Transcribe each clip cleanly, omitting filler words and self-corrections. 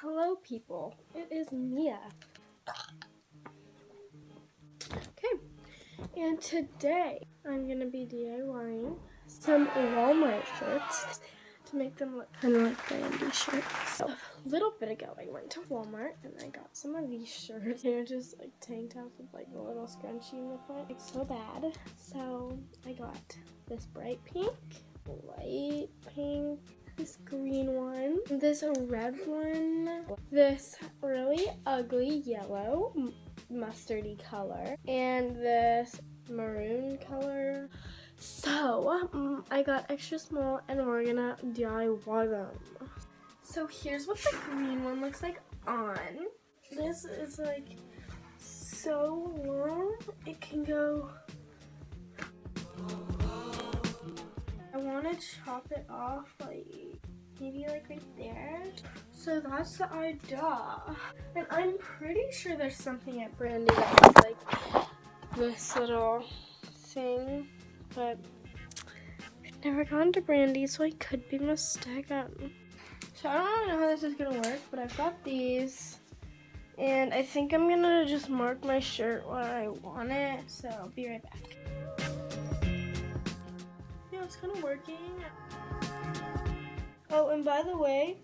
Hello people, it is Mia. Okay, and today I'm going to be DIYing some Walmart shirts to make them look kind of like Brandy shirts. So, a little bit ago I went to Walmart and I got some of these shirts. They're just like tank tops with like a little scrunchie in the front. It's so bad. So I got this bright pink, light pink, this green one, this red one, this really ugly yellow mustardy color, and this maroon color. So I got extra small and we're gonna DIY them. So here's what the green one looks like on. This is like so long, it can go. I want to chop it off like maybe like right there. So that's the idea. And I'm pretty sure there's something at Brandy that has like this little thing, but I've never gone to Brandy, so I could be mistaken. So I don't really know how this is gonna work, but I've got these. And I think I'm gonna just mark my shirt where I want it, so I'll be right back. It's kind of working. Oh, and by the way,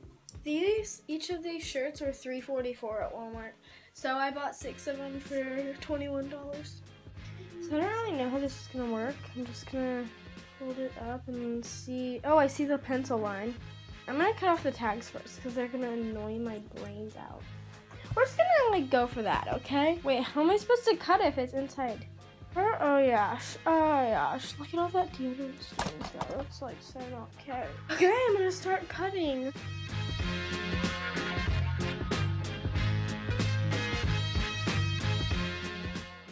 each of these shirts were $3.44 at Walmart. So I bought 6 of them for $21. So I don't really know how this is gonna work. I'm just gonna hold it up and see. Oh, I see the pencil line. I'm gonna cut off the tags first because they're gonna annoy my brains out. We're just gonna like go for that, okay? Wait, how am I supposed to cut if it's inside? Oh gosh, look at all that deodorant stains there. That's like so not cute. Okay, I'm gonna start cutting.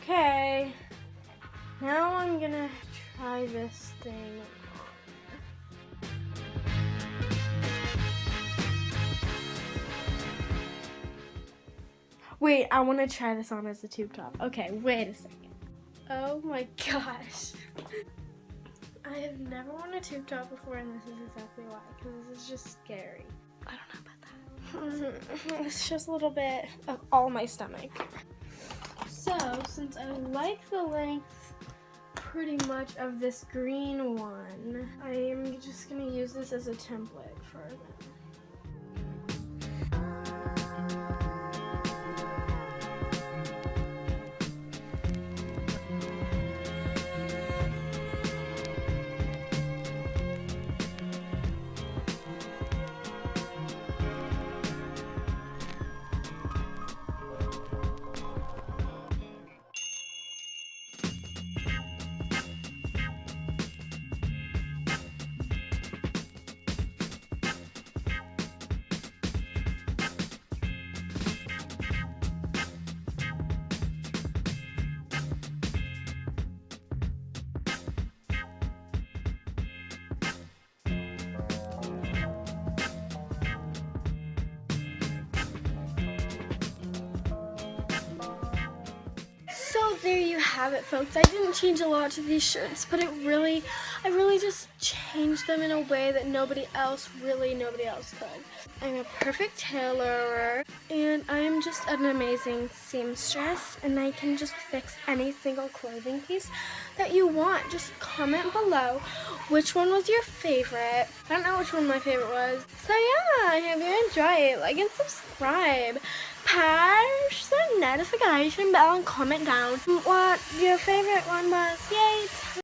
Okay, now I'm gonna try this thing on. Wait, I wanna try this on as a tube top. Okay, wait a second. Oh my gosh. I have never worn a tube top before, and this is exactly why, because this is just scary. I don't know about that. It's just a little bit of all my stomach. So, since I like the length pretty much of this green one, I am just going to use this as a template for them. So there you have it, folks. I didn't change a lot to these shirts, but I really just changed them in a way that nobody else could. I'm a perfect tailorer, and I'm just an amazing seamstress, and I can just fix any single clothing piece that you want. Just comment below which one was your favorite. I don't know which one my favorite was. So yeah, I hope you enjoy it. Like and subscribe. Push the notification bell and comment down what your favorite one was. Yay!